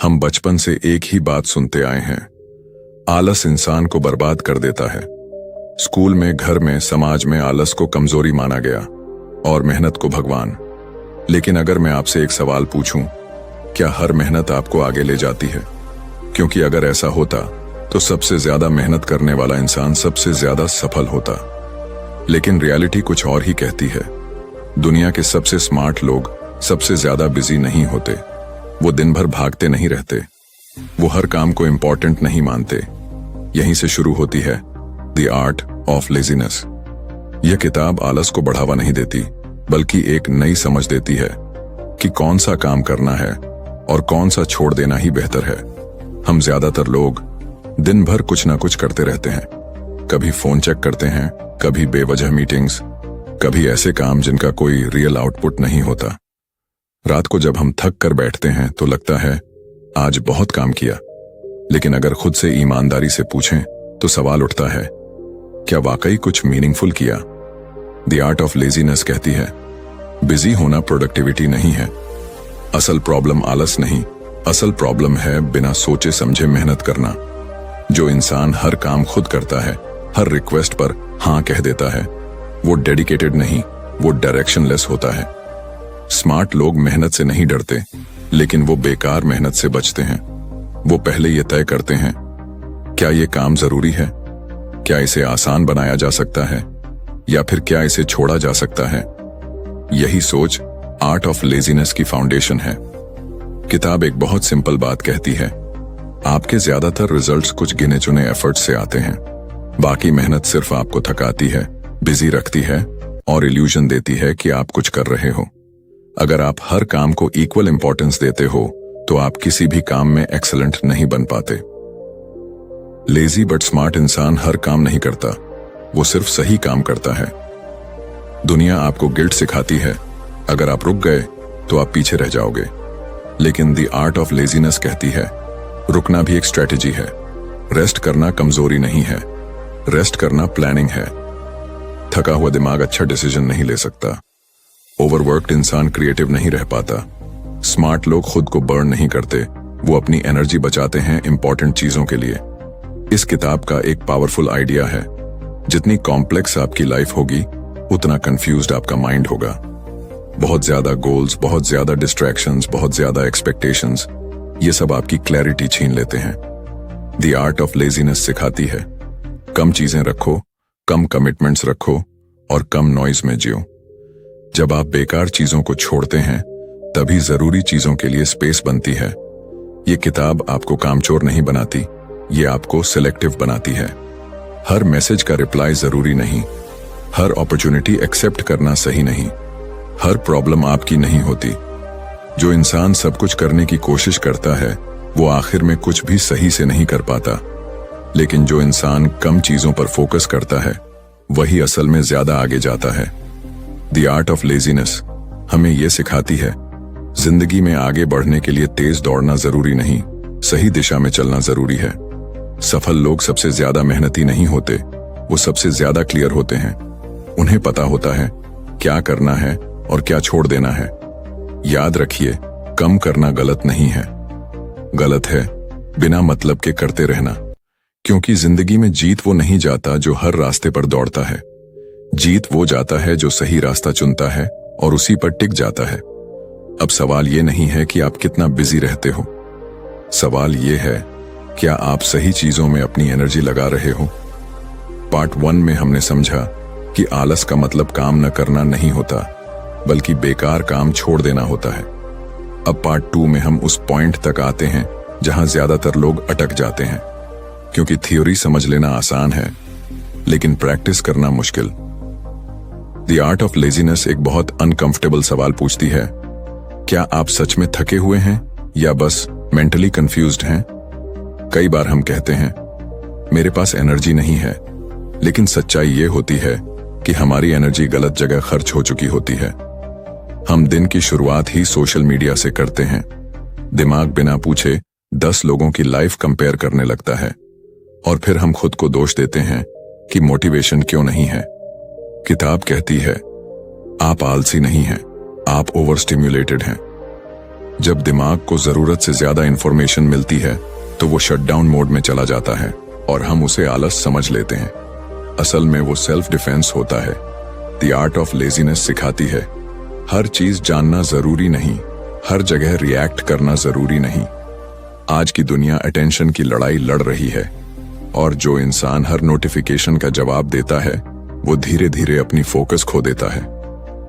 हम बचपन से एक ही बात सुनते आए हैं, आलस इंसान को बर्बाद कर देता है। स्कूल में, घर में, समाज में आलस को कमजोरी माना गया और मेहनत को भगवान। लेकिन अगर मैं आपसे एक सवाल पूछूं, क्या हर मेहनत आपको आगे ले जाती है? क्योंकि अगर ऐसा होता तो सबसे ज्यादा मेहनत करने वाला इंसान सबसे ज्यादा सफल होता। लेकिन रियलिटी कुछ और ही कहती है। दुनिया के सबसे स्मार्ट लोग सबसे ज्यादा बिजी नहीं होते। वो दिन भर भागते नहीं रहते। वो हर काम को इंपॉर्टेंट नहीं मानते। यहीं से शुरू होती है द आर्ट ऑफ लेजीनेस। यह किताब आलस को बढ़ावा नहीं देती, बल्कि एक नई समझ देती है कि कौन सा काम करना है और कौन सा छोड़ देना ही बेहतर है। हम ज्यादातर लोग दिन भर कुछ ना कुछ करते रहते हैं। कभी फोन चेक करते हैं, कभी बेवजह मीटिंग्स, कभी ऐसे काम जिनका कोई रियल आउटपुट नहीं होता। रात को जब हम थक कर बैठते हैं तो लगता है आज बहुत काम किया। लेकिन अगर खुद से ईमानदारी से पूछें तो सवाल उठता है, क्या वाकई कुछ मीनिंगफुल किया? द आर्ट ऑफ लेजीनेस कहती है, बिजी होना प्रोडक्टिविटी नहीं है। असल प्रॉब्लम आलस नहीं, असल प्रॉब्लम है बिना सोचे समझे मेहनत करना। जो इंसान हर काम खुद करता है, हर रिक्वेस्ट पर हाँ कह देता है, वो डेडिकेटेड नहीं, वो डायरेक्शनलेस होता है। स्मार्ट लोग मेहनत से नहीं डरते, लेकिन वो बेकार मेहनत से बचते हैं। वो पहले ये तय करते हैं, क्या ये काम जरूरी है? क्या इसे आसान बनाया जा सकता है? या फिर क्या इसे छोड़ा जा सकता है? यही सोच आर्ट ऑफ लेजीनेस की फाउंडेशन है। किताब एक बहुत सिंपल बात कहती है, आपके ज्यादातर रिजल्ट्स कुछ गिने चुने एफर्ट्स से आते हैं। बाकी मेहनत सिर्फ आपको थकाती है, बिजी रखती है और इल्यूजन देती है कि आप कुछ कर रहे हो। अगर आप हर काम को इक्वल इंपॉर्टेंस देते हो तो आप किसी भी काम में एक्सीलेंट नहीं बन पाते। लेजी बट स्मार्ट इंसान हर काम नहीं करता, वो सिर्फ सही काम करता है। दुनिया आपको गिल्ट सिखाती है, अगर आप रुक गए तो आप पीछे रह जाओगे। लेकिन द आर्ट ऑफ लेजीनेस कहती है, रुकना भी एक स्ट्रेटेजी है। रेस्ट करना कमजोरी नहीं है, रेस्ट करना प्लानिंग है। थका हुआ दिमाग अच्छा डिसीजन नहीं ले सकता। ओवरवर्क्ड इंसान क्रिएटिव नहीं रह पाता। स्मार्ट लोग खुद को बर्न नहीं करते, वो अपनी एनर्जी बचाते हैं इंपॉर्टेंट चीजों के लिए। इस किताब का एक पावरफुल आइडिया है, जितनी कॉम्प्लेक्स आपकी लाइफ होगी उतना कंफ्यूज्ड आपका माइंड होगा। बहुत ज्यादा गोल्स, बहुत ज्यादा डिस्ट्रैक्शंस, बहुत ज्यादा एक्सपेक्टेशंस, ये सब आपकी क्लैरिटी छीन लेते हैं। द आर्ट ऑफ लेजीनेस सिखाती है, कम चीजें रखो, कम कमिटमेंट्स रखो और कम नॉइज में जियो। जब आप बेकार चीजों को छोड़ते हैं तभी जरूरी चीजों के लिए स्पेस बनती है। ये किताब आपको कामचोर नहीं बनाती, ये आपको सिलेक्टिव बनाती है। हर मैसेज का रिप्लाई जरूरी नहीं, हर अपॉर्चुनिटी एक्सेप्ट करना सही नहीं, हर प्रॉब्लम आपकी नहीं होती। जो इंसान सब कुछ करने की कोशिश करता है वो आखिर में कुछ भी सही से नहीं कर पाता। लेकिन जो इंसान कम चीजों पर फोकस करता है वही असल में ज्यादा आगे जाता है। द आर्ट ऑफ लेजीनेस हमें यह सिखाती है, जिंदगी में आगे बढ़ने के लिए तेज दौड़ना जरूरी नहीं, सही दिशा में चलना जरूरी है। सफल लोग सबसे ज्यादा मेहनती नहीं होते, वो सबसे ज्यादा क्लियर होते हैं। उन्हें पता होता है क्या करना है और क्या छोड़ देना है। याद रखिए, कम करना गलत नहीं है, गलत है बिना मतलब के करते रहना। क्योंकि जिंदगी में जीत वो नहीं जाता जो हर रास्ते पर दौड़ता है, जीत वो जाता है जो सही रास्ता चुनता है और उसी पर टिक जाता है। अब सवाल ये नहीं है कि आप कितना बिजी रहते हो, सवाल ये है, क्या आप सही चीजों में अपनी एनर्जी लगा रहे हो? पार्ट 1 में हमने समझा कि आलस का मतलब काम न करना नहीं होता, बल्कि बेकार काम छोड़ देना होता है। अब पार्ट 2 में हम उस पॉइंट तक आते हैं जहां ज्यादातर लोग अटक जाते हैं। क्योंकि थ्योरी समझ लेना आसान है, लेकिन प्रैक्टिस करना मुश्किल। द आर्ट ऑफ लेजीनेस एक बहुत अनकंफर्टेबल सवाल पूछती है, क्या आप सच में थके हुए हैं या बस मेंटली कंफ्यूज्ड हैं? कई बार हम कहते हैं, मेरे पास एनर्जी नहीं है, लेकिन सच्चाई ये होती है कि हमारी एनर्जी गलत जगह खर्च हो चुकी होती है। हम दिन की शुरुआत ही सोशल मीडिया से करते हैं। दिमाग बिना पूछे 10 लोगों की लाइफ कंपेयर करने लगता है और फिर हम खुद को दोष देते हैं कि मोटिवेशन क्यों नहीं है। किताब कहती है, आप आलसी नहीं हैं, आप ओवर स्टिम्युलेटेड हैं। जब दिमाग को जरूरत से ज्यादा इंफॉर्मेशन मिलती है तो वो शटडाउन मोड में चला जाता है और हम उसे आलस समझ लेते हैं। असल में वो सेल्फ डिफेंस होता है। द आर्ट ऑफ लेजीनेस सिखाती है हर चीज जानना जरूरी नहीं, हर जगह रिएक्ट करना जरूरी नहीं। आज की दुनिया अटेंशन की लड़ाई लड़ रही है और जो इंसान हर नोटिफिकेशन का जवाब देता है वो धीरे धीरे अपनी फोकस खो देता है।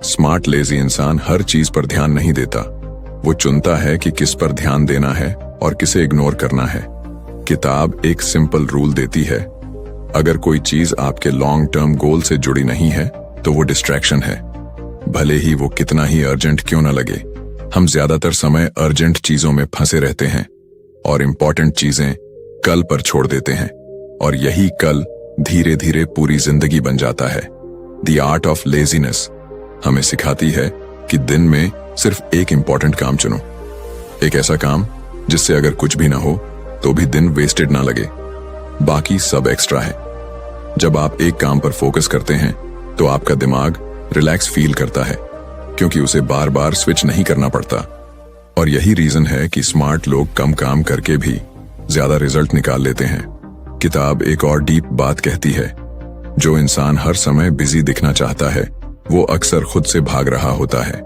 स्मार्ट लेजी इंसान हर चीज पर ध्यान नहीं देता, वो चुनता है कि किस पर ध्यान देना है और किसे इग्नोर करना है। किताब एक सिंपल रूल देती है, अगर कोई चीज आपके लॉन्ग टर्म गोल से जुड़ी नहीं है तो वो डिस्ट्रैक्शन है, भले ही वो कितना ही अर्जेंट क्यों न लगे। हम ज्यादातर समय अर्जेंट चीजों में फंसे रहते हैं और इंपॉर्टेंट चीजें कल पर छोड़ देते हैं, और यही कल धीरे धीरे पूरी जिंदगी बन जाता है। द आर्ट ऑफ लेजीनेस हमें सिखाती है कि दिन में सिर्फ एक इंपॉर्टेंट काम चुनो, एक ऐसा काम जिससे अगर कुछ भी ना हो तो भी दिन वेस्टेड ना लगे, बाकी सब एक्स्ट्रा है। जब आप एक काम पर फोकस करते हैं तो आपका दिमाग रिलैक्स फील करता है क्योंकि उसे बार बार स्विच नहीं करना पड़ता, और यही रीजन है कि स्मार्ट लोग कम काम करके भी ज्यादा रिजल्ट निकाल लेते हैं। किताब एक और डीप बात कहती है, जो इंसान हर समय बिजी दिखना चाहता है वो अक्सर खुद से भाग रहा होता है।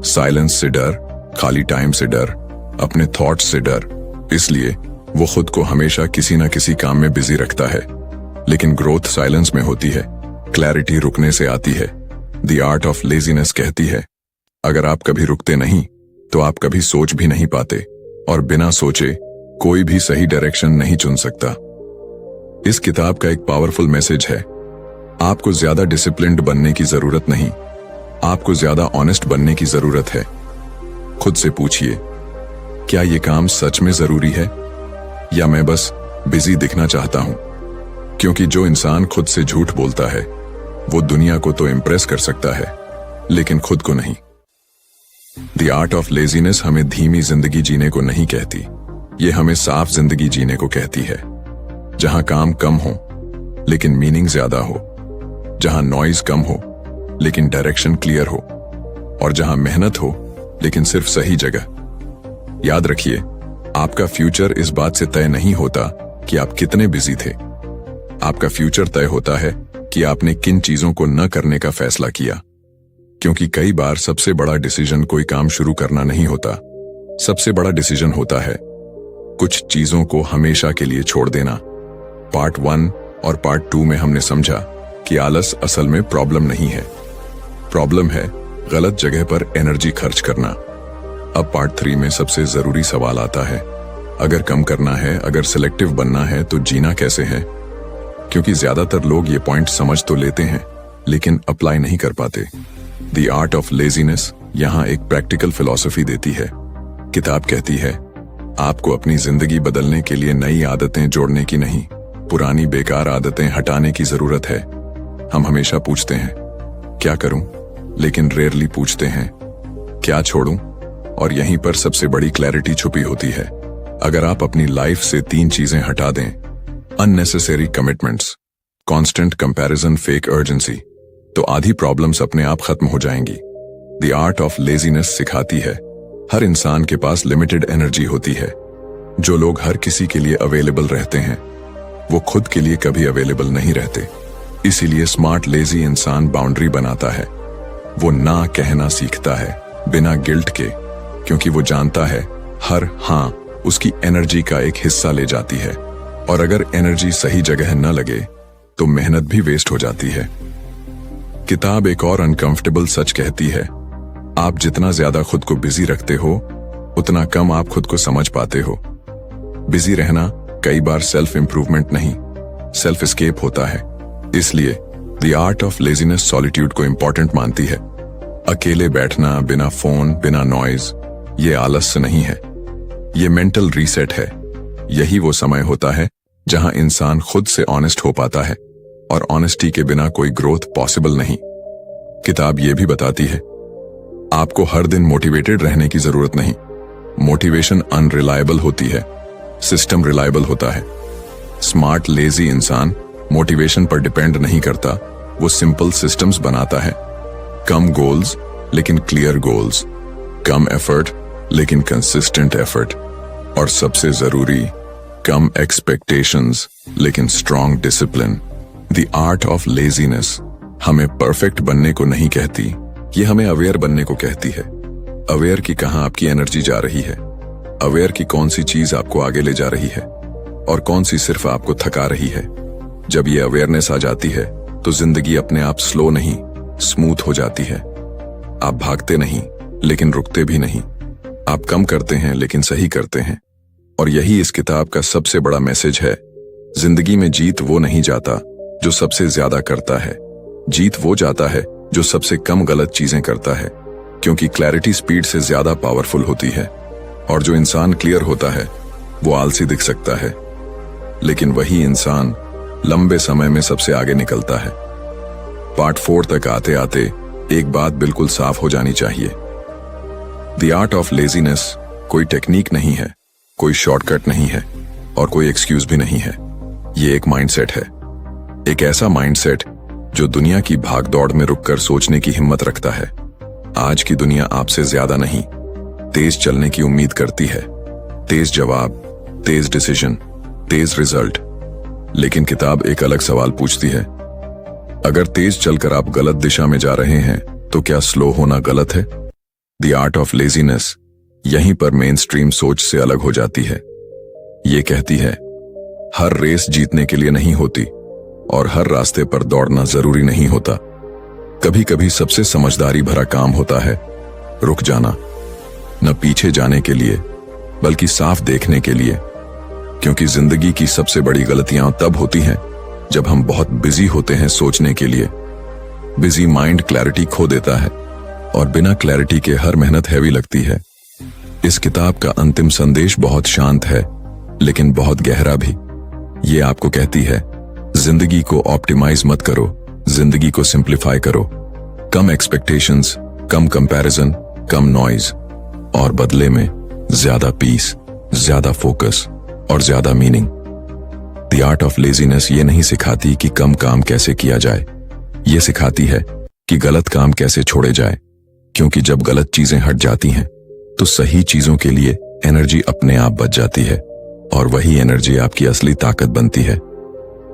साइलेंस से डर, खाली टाइम से डर, अपने थॉट्स से डर, इसलिए वो खुद को हमेशा किसी न किसी काम में बिजी रखता है। लेकिन ग्रोथ साइलेंस में होती है, क्लैरिटी रुकने से आती है। द आर्ट ऑफ लेजीनेस कहती है, अगर आप कभी रुकते नहीं तो आप कभी सोच भी नहीं पाते, और बिना सोचे कोई भी सही डायरेक्शन नहीं चुन सकता। इस किताब का एक पावरफुल मैसेज है, आपको ज्यादा डिसिप्लिन्ड बनने की जरूरत नहीं, आपको ज्यादा ऑनेस्ट बनने की जरूरत है। खुद से पूछिए, क्या ये काम सच में जरूरी है या मैं बस बिजी दिखना चाहता हूं? क्योंकि जो इंसान खुद से झूठ बोलता है वो दुनिया को तो इंप्रेस कर सकता है लेकिन खुद को नहीं। द आर्ट ऑफ लेजीनेस हमें धीमी जिंदगी जीने को नहीं कहती, ये हमें साफ जिंदगी जीने को कहती है, जहां काम कम हो लेकिन मीनिंग ज्यादा हो, जहां नॉइज कम हो लेकिन डायरेक्शन क्लियर हो, और जहां मेहनत हो लेकिन सिर्फ सही जगह। याद रखिए, आपका फ्यूचर इस बात से तय नहीं होता कि आप कितने बिजी थे, आपका फ्यूचर तय होता है कि आपने किन चीजों को न करने का फैसला किया। क्योंकि कई बार सबसे बड़ा डिसीजन कोई काम शुरू करना नहीं होता, सबसे बड़ा डिसीजन होता है कुछ चीजों को हमेशा के लिए छोड़ देना। पार्ट 1 और पार्ट 2 में हमने समझा कि आलस असल में प्रॉब्लम नहीं है, प्रॉब्लम है गलत जगह पर एनर्जी खर्च करना। अब पार्ट 3 में सबसे जरूरी सवाल आता है, अगर कम करना है, अगर सिलेक्टिव बनना है तो जीना कैसे है? क्योंकि ज्यादातर लोग ये पॉइंट समझ तो लेते हैं लेकिन अप्लाई नहीं कर पाते। द आर्ट ऑफ लेजीनेस यहाँ एक प्रैक्टिकल फिलॉसफी देती है। किताब कहती है, आपको अपनी जिंदगी बदलने के लिए नई आदतें जोड़ने की नहीं, पुरानी बेकार आदतें हटाने की जरूरत है। हम हमेशा पूछते हैं क्या करूं, लेकिन रेयरली पूछते हैं क्या छोड़ूं, और यहीं पर सबसे बड़ी क्लैरिटी छुपी होती है। अगर आप अपनी लाइफ से 3 चीजें हटा दें, unnecessary commitments, constant comparison, fake urgency, तो आधी प्रॉब्लम्स अपने आप खत्म हो जाएंगी। द आर्ट ऑफ लेजीनेस सिखाती है, हर इंसान के पास लिमिटेड एनर्जी होती है। जो लोग हर किसी के लिए अवेलेबल रहते हैं वो खुद के लिए कभी अवेलेबल नहीं रहते। इसीलिए स्मार्ट लेजी इंसान बाउंड्री बनाता है, वो ना कहना सीखता है बिना गिल्ट के, क्योंकि वो जानता है हर हाँ उसकी एनर्जी का एक हिस्सा ले जाती है, और अगर एनर्जी सही जगह न लगे तो मेहनत भी वेस्ट हो जाती है। किताब एक और अनकंफर्टेबल सच कहती है, आप जितना ज्यादा खुद को बिजी रखते हो उतना कम आप खुद को समझ पाते हो। बिजी रहना कई बार सेल्फ इंप्रूवमेंट नहीं, सेल्फ एस्केप होता है। इसलिए the art of laziness solitude को इंपॉर्टेंट मानती है। अकेले बैठना, बिना फोन, बिना नॉइज, ये आलस्य नहीं है, ये मेंटल रीसेट है। यही वो समय होता है जहां इंसान खुद से ऑनेस्ट हो पाता है, और ऑनेस्टी के बिना कोई ग्रोथ पॉसिबल नहीं। किताब ये भी बताती है, आपको हर दिन मोटिवेटेड रहने की जरूरत नहीं। मोटिवेशन अनरिलायबल होती है, सिस्टम रिलायबल होता है। स्मार्ट लेजी इंसान मोटिवेशन पर डिपेंड नहीं करता, वो सिंपल सिस्टम्स बनाता है। कम गोल्स लेकिन क्लियर गोल्स, कम एफर्ट लेकिन कंसिस्टेंट एफर्ट, और सबसे जरूरी कम एक्सपेक्टेशंस लेकिन strong discipline. The art of laziness हमें परफेक्ट बनने को नहीं कहती, ये हमें अवेयर बनने को कहती है। अवेयर कि कहां आपकी एनर्जी जा रही है, अवेयर कि कौन सी चीज आपको आगे ले जा रही है और कौन सी सिर्फ आपको थका रही है। जब ये अवेयरनेस आ जाती है तो जिंदगी अपने आप स्लो नहीं स्मूथ हो जाती है। आप भागते नहीं लेकिन रुकते भी नहीं, आप कम करते हैं लेकिन सही करते हैं। और यही इस किताब का सबसे बड़ा मैसेज है। जिंदगी में जीत वो नहीं जाता जो सबसे ज्यादा करता है, जीत वो जाता है जो सबसे कम गलत चीजें करता है, क्योंकि क्लैरिटी स्पीड से ज्यादा पावरफुल होती है। और जो इंसान क्लियर होता है वो आलसी दिख सकता है, लेकिन वही इंसान लंबे समय में सबसे आगे निकलता है। पार्ट 4 तक आते आते एक बात बिल्कुल साफ हो जानी चाहिए। द आर्ट ऑफ लेजीनेस कोई टेक्निक नहीं है, कोई शॉर्टकट नहीं है और कोई एक्सक्यूज भी नहीं है। ये एक माइंडसेट है, एक ऐसा माइंडसेट जो दुनिया की भागदौड़ में रुककर सोचने की हिम्मत रखता है। आज की दुनिया आपसे ज्यादा नहीं, तेज चलने की उम्मीद करती है, तेज जवाब, तेज डिसीजन, तेज रिजल्ट। लेकिन किताब एक अलग सवाल पूछती है, अगर तेज चलकर आप गलत दिशा में जा रहे हैं तो क्या स्लो होना गलत है? द आर्ट ऑफ लेजीनेस यहीं पर मेन स्ट्रीम सोच से अलग हो जाती है। ये कहती है, हर रेस जीतने के लिए नहीं होती और हर रास्ते पर दौड़ना जरूरी नहीं होता। कभी कभी सबसे समझदारी भरा काम होता है रुक जाना, न पीछे जाने के लिए बल्कि साफ देखने के लिए। क्योंकि जिंदगी की सबसे बड़ी गलतियां तब होती हैं जब हम बहुत बिजी होते हैं सोचने के लिए। बिजी माइंड क्लैरिटी खो देता है और बिना क्लैरिटी के हर मेहनत हैवी लगती है। इस किताब का अंतिम संदेश बहुत शांत है लेकिन बहुत गहरा भी। ये आपको कहती है, जिंदगी को ऑप्टिमाइज मत करो, जिंदगी को सिंप्लीफाई करो। कम एक्सपेक्टेशंस, कम कंपैरिजन, कम नॉइज, और बदले में ज्यादा पीस, ज्यादा फोकस और ज्यादा meaning. The art of laziness ये नहीं सिखाती कि कम काम कैसे किया जाए, ये सिखाती है कि गलत काम कैसे छोड़े जाए। क्योंकि जब गलत चीजें हट जाती हैं तो सही चीजों के लिए एनर्जी अपने आप बच जाती है और वही एनर्जी आपकी असली ताकत बनती है।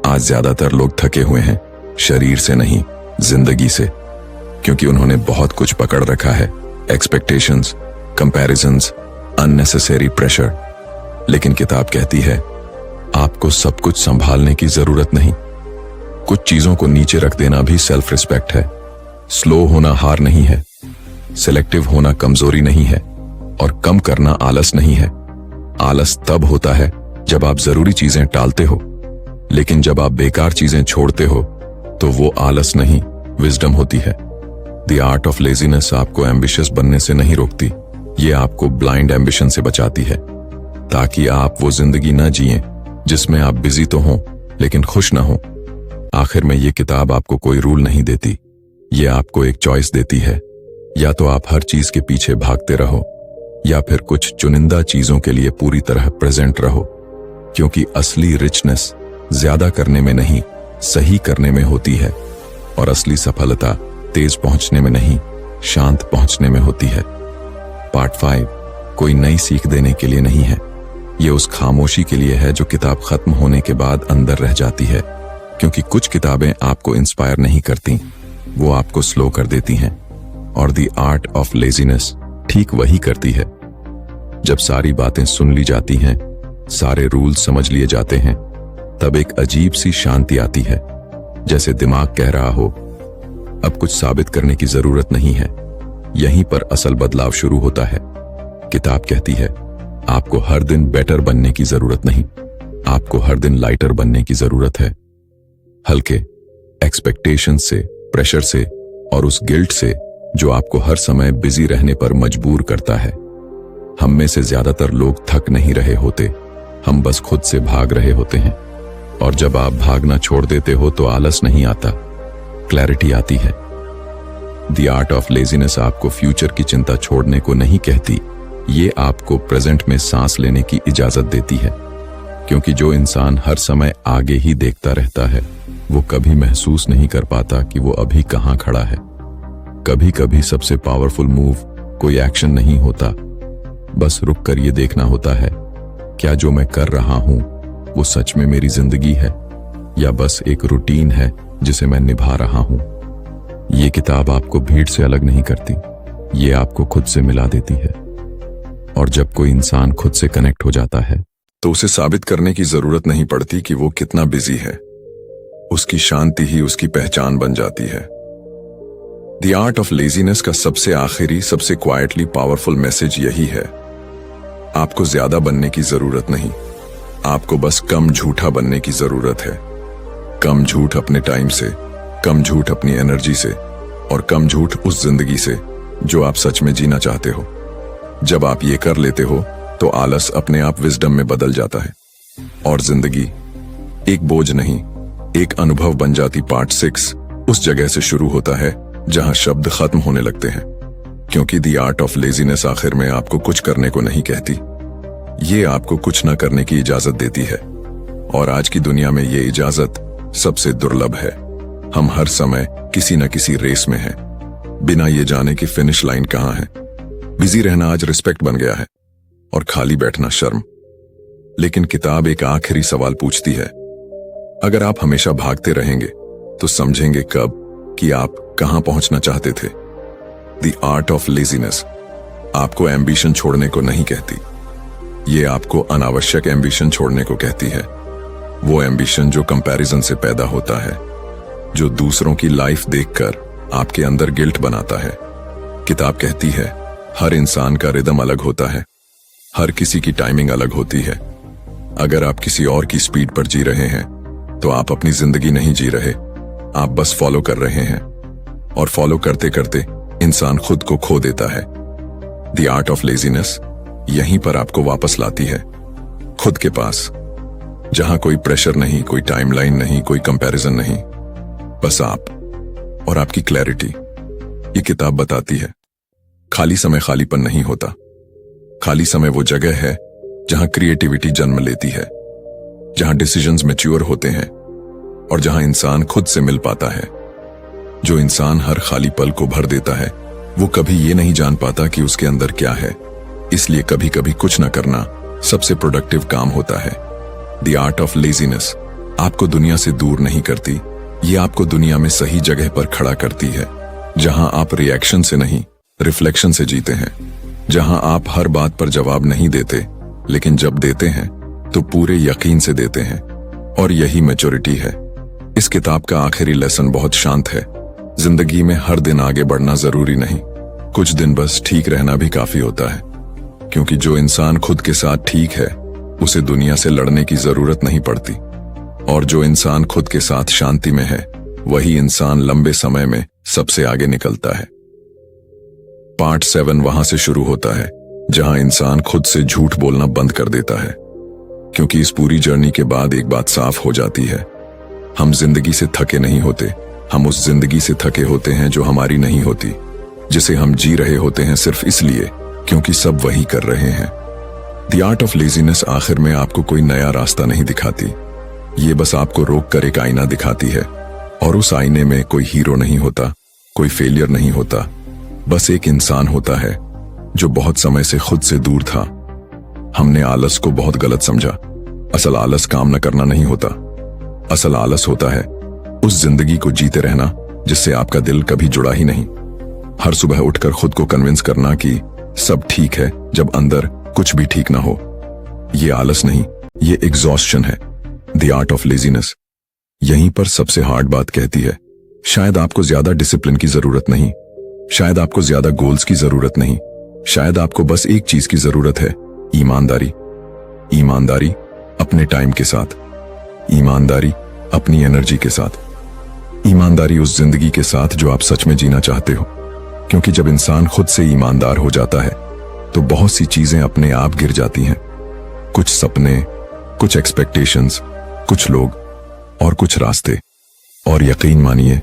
आज ज्यादातर लोग थके हुए हैं, शरीर से नहीं जिंदगी से, क्योंकि उन्होंने बहुत कुछ पकड़ रखा है, एक्सपेक्टेशंस, कंपैरिजंस, अननेसेसरी प्रेशर। लेकिन किताब कहती है, आपको सब कुछ संभालने की जरूरत नहीं। कुछ चीजों को नीचे रख देना भी सेल्फ रिस्पेक्ट है। स्लो होना हार नहीं है, सिलेक्टिव होना कमजोरी नहीं है और कम करना आलस नहीं है। आलस तब होता है जब आप जरूरी चीजें टालते हो, लेकिन जब आप बेकार चीजें छोड़ते हो तो वो आलस नहीं विजडम होती है। द आर्ट ऑफ लेजीनेस आपको एम्बिशियस बनने से नहीं रोकती, ये आपको ब्लाइंड एम्बिशन से बचाती है, ताकि आप वो जिंदगी ना जिएं जिसमें आप बिजी तो हों लेकिन खुश ना हो। आखिर में ये किताब आपको कोई रूल नहीं देती, ये आपको एक चॉइस देती है। या तो आप हर चीज के पीछे भागते रहो या फिर कुछ चुनिंदा चीजों के लिए पूरी तरह प्रेजेंट रहो। क्योंकि असली रिचनेस ज्यादा करने में नहीं, सही करने में होती है। और असली सफलता तेज पहुंचने में नहीं, शांत पहुंचने में होती है। पार्ट 5 कोई नई सीख देने के लिए नहीं है, ये उस खामोशी के लिए है जो किताब खत्म होने के बाद अंदर रह जाती है। क्योंकि कुछ किताबें आपको इंस्पायर नहीं करती, वो आपको स्लो कर देती हैं। और द आर्ट ऑफ लेजीनेस ठीक वही करती है। जब सारी बातें सुन ली जाती हैं, सारे रूल्स समझ लिए जाते हैं, तब एक अजीब सी शांति आती है, जैसे दिमाग कह रहा हो, अब कुछ साबित करने की जरूरत नहीं है। यहीं पर असल बदलाव शुरू होता है। किताब कहती है, आपको हर दिन बेटर बनने की जरूरत नहीं, आपको हर दिन लाइटर बनने की जरूरत है। हल्के एक्सपेक्टेशन से, प्रेशर से और उस गिल्ट से जो आपको हर समय बिजी रहने पर मजबूर करता है। हम में से ज्यादातर लोग थक नहीं रहे होते, हम बस खुद से भाग रहे होते हैं। और जब आप भागना छोड़ देते हो तो आलस नहीं आता, क्लैरिटी आती है। द आर्ट ऑफ लेजीनेस आपको फ्यूचर की चिंता छोड़ने को नहीं कहती, ये आपको प्रेजेंट में सांस लेने की इजाजत देती है। क्योंकि जो इंसान हर समय आगे ही देखता रहता है, वो कभी महसूस नहीं कर पाता कि वो अभी कहां खड़ा है। कभी कभी सबसे पावरफुल मूव कोई एक्शन नहीं होता, बस रुक कर ये देखना होता है, क्या जो मैं कर रहा हूं वो सच में मेरी जिंदगी है या बस एक रूटीन है जिसे मैं निभा रहा हूं। ये किताब आपको भीड़ से अलग नहीं करती, ये आपको खुद से मिला देती है। और जब कोई इंसान खुद से कनेक्ट हो जाता है तो उसे साबित करने की जरूरत नहीं पड़ती कि वो कितना बिजी है। उसकी शांति ही उसकी पहचान बन जाती है। द आर्ट ऑफ लेजीनेस का सबसे आखिरी, सबसे क्वाइटली पावरफुल मैसेज यही है, आपको ज्यादा बनने की जरूरत नहीं, आपको बस कम झूठा बनने की जरूरत है। कम झूठ अपने टाइम से, कम झूठ अपनी एनर्जी से, और कम झूठ उस जिंदगी से जो आप सच में जीना चाहते हो। जब आप ये कर लेते हो तो आलस अपने आप विजडम में बदल जाता है और जिंदगी एक बोझ नहीं, एक अनुभव बन जाती। पार्ट 6 उस जगह से शुरू होता है जहां शब्द खत्म होने लगते हैं, क्योंकि द आर्ट ऑफ लेजीनेस आखिर में आपको कुछ करने को नहीं कहती, ये आपको कुछ न करने की इजाजत देती है। और आज की दुनिया में ये इजाजत सबसे दुर्लभ है। हम हर समय किसी न किसी रेस में हैं, बिना ये जाने कि फिनिश लाइन कहां है। बिजी रहना आज रिस्पेक्ट बन गया है और खाली बैठना शर्म। लेकिन किताब एक आखिरी सवाल पूछती है, अगर आप हमेशा भागते रहेंगे तो समझेंगे कब कि आप कहां पहुंचना चाहते थे। द आर्ट ऑफ लेजीनेस आपको एम्बिशन छोड़ने को नहीं कहती, ये आपको अनावश्यक एम्बिशन छोड़ने को कहती है। वो एम्बिशन जो कंपैरिजन से पैदा होता है, जो दूसरों की लाइफ देखकर आपके अंदर गिल्ट बनाता है। किताब कहती है हर इंसान का रिदम अलग होता है, हर किसी की टाइमिंग अलग होती है। अगर आप किसी और की स्पीड पर जी रहे हैं तो आप अपनी जिंदगी नहीं जी रहे, आप बस फॉलो कर रहे हैं। और फॉलो करते करते इंसान खुद को खो देता है। द आर्ट ऑफ लेजीनेस यहीं पर आपको वापस लाती है, खुद के पास, जहां कोई प्रेशर नहीं, कोई टाइमलाइन नहीं, कोई कंपैरिजन नहीं, बस आप और आपकी क्लैरिटी। ये किताब बताती है खाली समय खालीपन नहीं होता। खाली समय वो जगह है जहां क्रिएटिविटी जन्म लेती है, जहां डिसीजंस मैच्योर होते हैं और जहां इंसान खुद से मिल पाता है। जो इंसान हर खाली पल को भर देता है वो कभी ये नहीं जान पाता कि उसके अंदर क्या है। इसलिए कभी कभी कुछ ना करना सबसे प्रोडक्टिव काम होता है। द आर्ट ऑफ लेजीनेस आपको दुनिया से दूर नहीं करती, ये आपको दुनिया में सही जगह पर खड़ा करती है, जहां आप रिएक्शन से नहीं, रिफ्लेक्शन से जीते हैं, जहां आप हर बात पर जवाब नहीं देते, लेकिन जब देते हैं तो पूरे यकीन से देते हैं। और यही मैच्योरिटी है। इस किताब का आखिरी लेसन बहुत शांत है। जिंदगी में हर दिन आगे बढ़ना जरूरी नहीं, कुछ दिन बस ठीक रहना भी काफी होता है। क्योंकि जो इंसान खुद के साथ ठीक है उसे दुनिया से लड़ने की जरूरत नहीं पड़ती, और जो इंसान खुद के साथ शांति में है वही इंसान लंबे समय में सबसे आगे निकलता है। पार्ट 7 वहां से शुरू होता है जहां इंसान खुद से झूठ बोलना बंद कर देता है। क्योंकि इस पूरी जर्नी के बाद एक बात साफ हो जाती है, हम जिंदगी से थके नहीं होते, हम उस जिंदगी से थके होते हैं जो हमारी नहीं होती, जिसे हम जी रहे होते हैं सिर्फ इसलिए क्योंकि सब वही कर रहे हैं। द आर्ट ऑफ लेजीनेस आखिर में आपको कोई नया रास्ता नहीं दिखाती, ये बस आपको रोक कर एक आईना दिखाती है। और उस आईने में कोई हीरो नहीं होता, कोई फेलियर नहीं होता, बस एक इंसान होता है जो बहुत समय से खुद से दूर था। हमने आलस को बहुत गलत समझा। असल आलस काम न करना नहीं होता, असल आलस होता है उस जिंदगी को जीते रहना जिससे आपका दिल कभी जुड़ा ही नहीं। हर सुबह उठकर खुद को कन्विंस करना कि सब ठीक है जब अंदर कुछ भी ठीक ना हो। ये आलस नहीं, ये एग्जॉस्शन है। द आर्ट ऑफ लेजीनेस यहीं पर सबसे हार्ड बात कहती है, शायद आपको ज्यादा डिसिप्लिन की जरूरत नहीं, शायद आपको ज्यादा गोल्स की जरूरत नहीं, शायद आपको बस एक चीज की जरूरत है, ईमानदारी। ईमानदारी अपने टाइम के साथ, ईमानदारी अपनी एनर्जी के साथ, ईमानदारी उस जिंदगी के साथ जो आप सच में जीना चाहते हो। क्योंकि जब इंसान खुद से ईमानदार हो जाता है तो बहुत सी चीजें अपने आप गिर जाती हैं। कुछ सपने, कुछ एक्सपेक्टेशंस, कुछ लोग और कुछ रास्ते। और यकीन मानिए,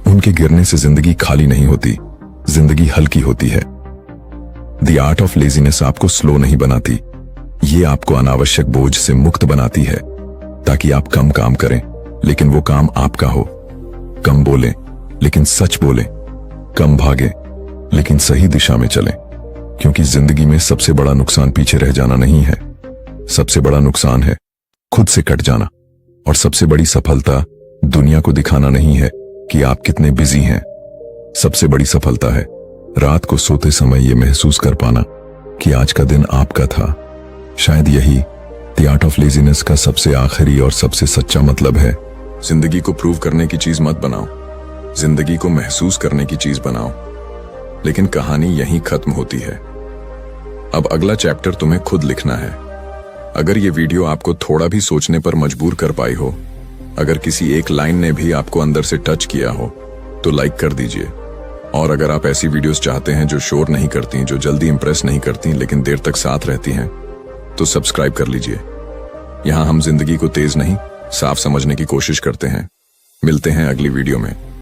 उनके गिरने से जिंदगी खाली नहीं होती, जिंदगी हल्की होती है। द आर्ट ऑफ लेजीनेस आपको स्लो नहीं बनाती, ये आपको अनावश्यक बोझ से मुक्त बनाती है, ताकि आप कम काम करें लेकिन वो काम आपका हो, कम बोलें लेकिन सच बोलें, कम भागे लेकिन सही दिशा में चलें। क्योंकि जिंदगी में सबसे बड़ा नुकसान पीछे रह जाना नहीं है, सबसे बड़ा नुकसान है खुद से कट जाना। और सबसे बड़ी सफलता दुनिया को दिखाना नहीं है कि आप कितने बिजी हैं, सबसे बड़ी सफलता है रात को सोते समय यह महसूस कर पाना कि आज का दिन आपका था। शायद यही द आर्ट ऑफ लेजीनेस का सबसे आखिरी और सबसे सच्चा मतलब है। जिंदगी को प्रूव करने की चीज मत बनाओ, जिंदगी को महसूस करने की चीज बनाओ। लेकिन कहानी यहीं खत्म होती है। अब अगला चैप्टर तुम्हें खुद लिखना है। अगर ये वीडियो आपको थोड़ा भी सोचने पर मजबूर कर पाई हो, अगर किसी एक लाइन ने भी आपको अंदर से टच किया हो, तो लाइक कर दीजिए। और अगर आप ऐसी वीडियोस चाहते हैं जो शोर नहीं करती, जो जल्दी इंप्रेस नहीं करती लेकिन देर तक साथ रहती हैं, तो सब्सक्राइब कर लीजिए। यहां हम जिंदगी को तेज नहीं, साफ समझने की कोशिश करते हैं। मिलते हैं अगली वीडियो में।